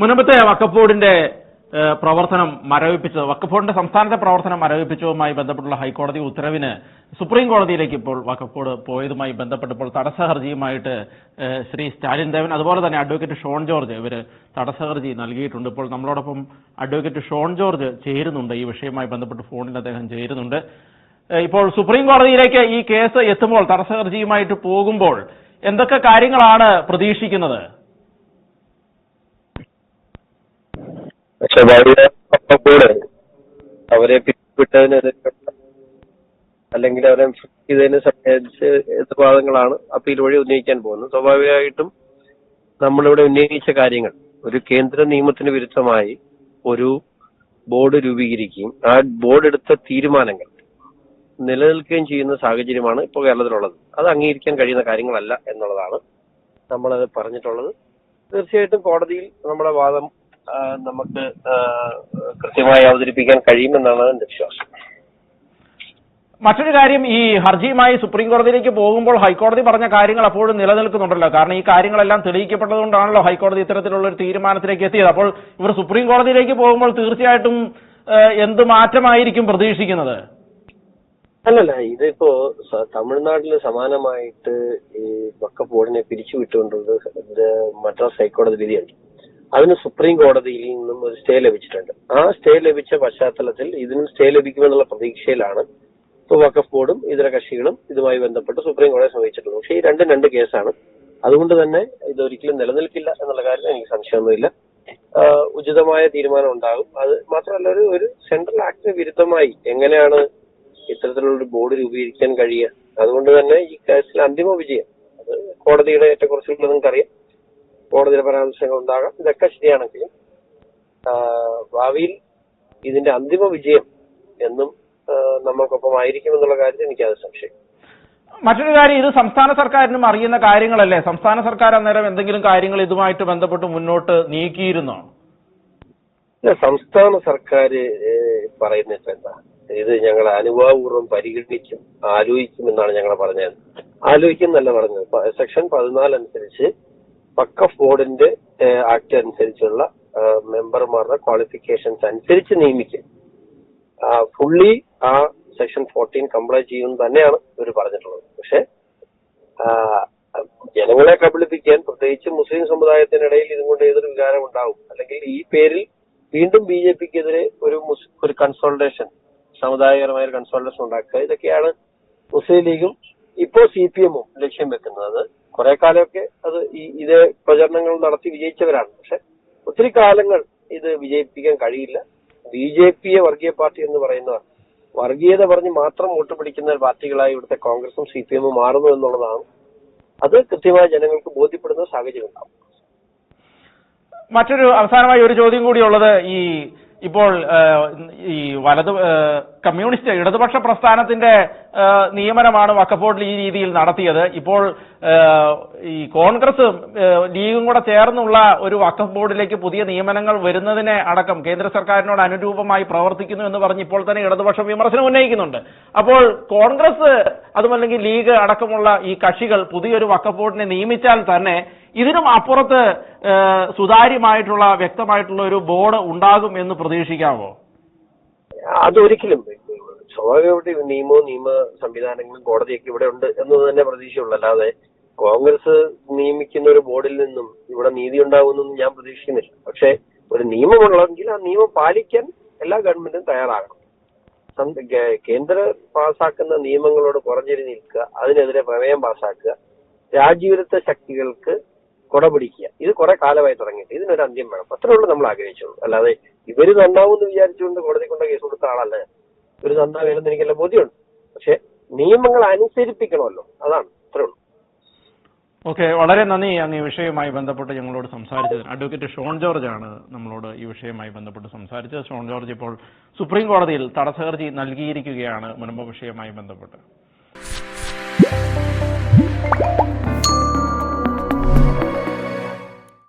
മുൻപത്തെ വഖഫ് ബോർഡിന്റെ പ്രവർത്തനം മരവിപ്പിച്ചത് വഖഫ് ബോർഡിന്റെ സംസ്ഥാനത്തെ പ്രവർത്തനം മരവിപ്പിച്ചതുമായി ബന്ധപ്പെട്ടുള്ള ഹൈക്കോടതി ഉത്തരവിന് സുപ്രീം കോടതിയിലേക്ക് ഇപ്പോൾ വഖഫ് ബോർഡ് പോയതുമായി ബന്ധപ്പെട്ടപ്പോൾ തടസ്സ ഹർജിയുമായിട്ട് ശ്രീ സ്റ്റാലിൻ ദേവൻ അതുപോലെ തന്നെ അഡ്വക്കേറ്റ് ഷോൺ ജോർജ് ഇവർ തടസ്സ ഹർജി നൽകിയിട്ടുണ്ട്. ഇപ്പോൾ നമ്മളോടൊപ്പം അഡ്വക്കേറ്റ് ഷോൺ ജോർജ് ചേരുന്നുണ്ട്. ഈ വിഷയവുമായി ബന്ധപ്പെട്ട് ഫോണിൽ അദ്ദേഹം ചേരുന്നുണ്ട്. ഇപ്പോൾ സുപ്രീം കോടതിയിലേക്ക് ഈ കേസ് എത്തുമ്പോൾ തടസ്സ ഹർജിയുമായിട്ട് പോകുമ്പോൾ എന്തൊക്കെ കാര്യങ്ങളാണ് പ്രതീക്ഷിക്കുന്നത്? അവരെ പിരിച്ചുവിട്ടതിന് അല്ലെങ്കിൽ അവരെ ചെയ്തതിനെ സംബന്ധിച്ച് എതിർവാദങ്ങളാണ് അപ്പീൽ വഴി ഉന്നയിക്കാൻ പോകുന്നത്. സ്വാഭാവികമായിട്ടും നമ്മളിവിടെ ഉന്നയിച്ച കാര്യങ്ങൾ ഒരു കേന്ദ്ര നിയമത്തിന് വിരുദ്ധമായി ഒരു ബോർഡ് രൂപീകരിക്കുകയും ആ ബോർഡ് എടുത്ത തീരുമാനങ്ങൾ നിലനിൽക്കുകയും ചെയ്യുന്ന സാഹചര്യമാണ് ഇപ്പോൾ കേരളത്തിലുള്ളത്. അത് അംഗീകരിക്കാൻ കഴിയുന്ന കാര്യങ്ങളല്ല എന്നുള്ളതാണ് നമ്മളത് പറഞ്ഞിട്ടുള്ളത്. തീർച്ചയായിട്ടും കോടതിയിൽ നമ്മുടെ വാദം നമുക്ക് കൃത്യമായി അവതരിപ്പിക്കാൻ കഴിയുമെന്നാണ് എന്റെ വിശ്വാസം. മറ്റൊരു കാര്യം, ഈ ഹർജിയുമായി സുപ്രീം കോടതിയിലേക്ക് പോകുമ്പോൾ ഹൈക്കോടതി പറഞ്ഞ കാര്യങ്ങൾ അപ്പോഴും നിലനിൽക്കുന്നുണ്ടല്ലോ. കാരണം ഈ കാര്യങ്ങളെല്ലാം തെളിയിക്കപ്പെട്ടതുകൊണ്ടാണല്ലോ ഹൈക്കോടതി ഇത്തരത്തിലുള്ള ഒരു തീരുമാനത്തിലേക്ക് എത്തിയത്. അപ്പോൾ ഇവർ സുപ്രീം കോടതിയിലേക്ക് പോകുമ്പോൾ തീർച്ചയായിട്ടും എന്ത് മാറ്റമായിരിക്കും പ്രതീക്ഷിക്കുന്നത്? അല്ലല്ല, ഇതിപ്പോ തമിഴ്നാട്ടില് സമാനമായിട്ട് ഈ വഖഫ് ബോർഡിനെ പിരിച്ചുവിട്ടുകൊണ്ടുള്ളത് മദ്രാസ് ഹൈക്കോടതി വിധിയുണ്ട്. അതിന് സുപ്രീം കോടതിയിൽ നിന്നും ഒരു സ്റ്റേ ലഭിച്ചിട്ടുണ്ട്. ആ സ്റ്റേ ലഭിച്ച പശ്ചാത്തലത്തിൽ ഇതിനും സ്റ്റേ ലഭിക്കുമെന്നുള്ള പ്രതീക്ഷയിലാണ് ഇപ്പോൾ വഖഫ് ബോർഡും ഇതര കക്ഷികളും ഇതുമായി ബന്ധപ്പെട്ട് സുപ്രീം കോടതിയെ സമീപിച്ചിട്ടുള്ളത്. പക്ഷേ ഈ രണ്ട് കേസാണ്. അതുകൊണ്ട് തന്നെ ഇതൊരിക്കലും നിലനിൽക്കില്ല എന്നുള്ള കാര്യത്തിൽ എനിക്ക് സംശയമൊന്നുമില്ല. ഉചിതമായ തീരുമാനം ഉണ്ടാകും. അത് മാത്രമല്ല, ഒരു സെൻട്രൽ ആക്ടിന് വിരുദ്ധമായി എങ്ങനെയാണ് ഇത്തരത്തിലുള്ളൊരു ബോർഡ് രൂപീകരിക്കാൻ കഴിയുക? അതുകൊണ്ട് തന്നെ ഈ കേസിൽ അന്തിമ വിജയം അത് കോടതിയുടെ ഏറ്റക്കുറച്ചിലുള്ളത് നിങ്ങൾക്കറിയാം. കോടതിയുടെ പരാമർശങ്ങൾ ഉണ്ടാകാം. ഇതൊക്കെ ശരിയാണെങ്കിലും ഭാവിയിൽ ഇതിന്റെ അന്തിമ വിജയം എന്നും നമ്മൾക്കൊപ്പം ആയിരിക്കും എന്നുള്ള കാര്യത്തിൽ എനിക്കത് സംശയം. മറ്റൊരു കാര്യം, ഇത് സംസ്ഥാന സർക്കാരിനും അറിയുന്ന കാര്യങ്ങളല്ലേ? സംസ്ഥാന സർക്കാർ അന്നേരം എന്തെങ്കിലും കാര്യങ്ങൾ ഇതുമായിട്ട് ബന്ധപ്പെട്ട് മുന്നോട്ട് നീക്കിയിരുന്നോ? സംസ്ഥാന സർക്കാർ പറയുന്നത് എന്താ, ഇത് ഞങ്ങൾ അനുഭാവപൂർവ്വം പരിഗണിക്കും, ആലോചിക്കും എന്നാണ് ഞങ്ങൾ പറഞ്ഞത്. ആലോചിക്കും എന്നല്ല പറഞ്ഞത്. സെക്ഷൻ 14 അനുസരിച്ച് വഖഫ് ബോർഡിന്റെ ആക്ട് അനുസരിച്ചുള്ള മെമ്പർമാരുടെ ക്വാളിഫിക്കേഷൻസ് അനുസരിച്ച് നിയമിക്കും. ഫുള്ളി ആ സെക്ഷൻ 14 കംപ്ലൈ ചെയ്യുമെന്ന് തന്നെയാണ് ഇവർ പറഞ്ഞിട്ടുള്ളത്. പക്ഷെ ജനങ്ങളെ കബളിപ്പിക്കാൻ, പ്രത്യേകിച്ച് മുസ്ലിം സമുദായത്തിനിടയിൽ ഇതുകൊണ്ട് ഏതൊരു വികാരം ഉണ്ടാവും, അല്ലെങ്കിൽ ഈ പേരിൽ വീണ്ടും BJPക്കെതിരെ ഒരു കൺസോൾട്ടേഷൻ, സമുദായപരമായ ഒരു കൺസോൾട്ടേഷൻ ഉണ്ടാക്കുക, ഇതൊക്കെയാണ് മുസ്ലിം ലീഗും ഇപ്പോ CPM-ഉം ലക്ഷ്യം വെക്കുന്നത്. കുറെ കാലമൊക്കെ അത് ഇതേ പ്രചരണങ്ങൾ നടത്തി വിജയിച്ചവരാണ്. പക്ഷെ ഒത്തിരി കാലങ്ങൾ ഇത് വിജയിപ്പിക്കാൻ കഴിയില്ല. BJPയെ വർഗീയ പാർട്ടി എന്ന് പറയുന്നവർ വർഗീയത പറഞ്ഞ് മാത്രം വോട്ട് പിടിക്കുന്ന പാർട്ടികളായി ഇവിടുത്തെ കോൺഗ്രസും CPM-ഉം മാറുന്നു എന്നുള്ളതാണ്. അത് കൃത്യമായി ജനങ്ങൾക്ക് ബോധ്യപ്പെടുന്ന സാഹചര്യം ഉണ്ടാവും. മറ്റൊരു അവസാനമായി ഒരു ചോദ്യം കൂടിയുള്ളത്, ഇപ്പോൾ ഈ കമ്മ്യൂണിസ്റ്റ് ഇടതുപക്ഷ പ്രസ്ഥാനത്തിന്റെ നിയമനമാണ് വഖഫ് ബോർഡിൽ ഈ രീതിയിൽ നടത്തിയത്. ഇപ്പോൾ ഈ കോൺഗ്രസ് ലീഗും കൂടെ ചേർന്നുള്ള ഒരു വഖഫ് ബോർഡിലേക്ക് പുതിയ നിയമനങ്ങൾ വരുന്നതിനെ അടക്കം കേന്ദ്ര സർക്കാരിനോട് അനുരൂപമായി പ്രവർത്തിക്കുന്നു എന്ന് പറഞ്ഞ് ഇപ്പോൾ തന്നെ ഇടതുപക്ഷം വിമർശനം ഉന്നയിക്കുന്നുണ്ട്. അപ്പോൾ കോൺഗ്രസ് അതുമല്ലെങ്കിൽ ലീഗ് അടക്കമുള്ള ഈ കക്ഷികൾ പുതിയൊരു വഖഫ് ബോർഡിനെ നിയമിച്ചാൽ തന്നെ ഇതിനും അപ്പുറത്ത് സുതാര്യമായിട്ടുള്ള വ്യക്തമായിട്ടുള്ള ഒരു ബോർഡ് ഉണ്ടാകും എന്ന് പ്രതീക്ഷിക്കാമോ? അതൊരിക്കലും സ്വാഭാവികമായിട്ട് നിയമ സംവിധാനങ്ങളും കോടതിയൊക്കെ ഇവിടെ ഉണ്ട് എന്ന് തന്നെ പ്രതീക്ഷയുള്ളൂ. അല്ലാതെ കോൺഗ്രസ് നിയമിക്കുന്ന ഒരു ബോർഡിൽ നിന്നും ഇവിടെ നീതി ഉണ്ടാകുമെന്നൊന്നും ഞാൻ പ്രതീക്ഷിക്കുന്നില്ല. പക്ഷെ ഒരു നിയമമുള്ളെങ്കിൽ ആ നിയമം പാലിക്കാൻ എല്ലാ ഗവൺമെന്റും തയ്യാറാകണം. കേന്ദ്ര പാസ്സാക്കുന്ന നിയമങ്ങളോട് പുറഞ്ഞിരി നിൽക്കുക, അതിനെതിരെ പ്രമേയം പാസ്സാക്കുക, രാജ്യവിരുദ്ധ ശക്തികൾക്ക് കൊടപിടിക്കുക, ഇത് കുറെ കാലമായി തുടങ്ങിയിട്ട് ഇതിനൊരു അന്ത്യം വേണം. അത്രയുള്ളൂ നമ്മൾ ആഗ്രഹിച്ചുള്ളൂ. അല്ലാതെ ഇവര് നന്നാവുമെന്ന് വിചാരിച്ചുകൊണ്ട് കോടതി കൊണ്ട് കേസ് കൊടുത്ത ആളല്ല. ഇവര് നന്നാവുമെന്ന് എനിക്കെല്ലാം ബോധ്യമുണ്ട്. പക്ഷെ നിയമങ്ങൾ അനുസരിപ്പിക്കണമല്ലോ, അതാണ്. അത്രേ ഉള്ളൂ. ഓക്കെ, വളരെ നന്ദി അങ്ങ് ഈ വിഷയവുമായി ബന്ധപ്പെട്ട് ഞങ്ങളോട് സംസാരിച്ചത്. അഡ്വക്കേറ്റ് ഷോൺ ജോർജ് ആണ് നമ്മളോട് ഈ വിഷയവുമായി ബന്ധപ്പെട്ട് സംസാരിച്ചത്. ഷോൺ ജോർജ് ഇപ്പോൾ സുപ്രീം കോടതിയിൽ തടസ്സ ഹർജി നൽകിയിരിക്കുകയാണ് മുൻപ് വിഷയവുമായി ബന്ധപ്പെട്ട്.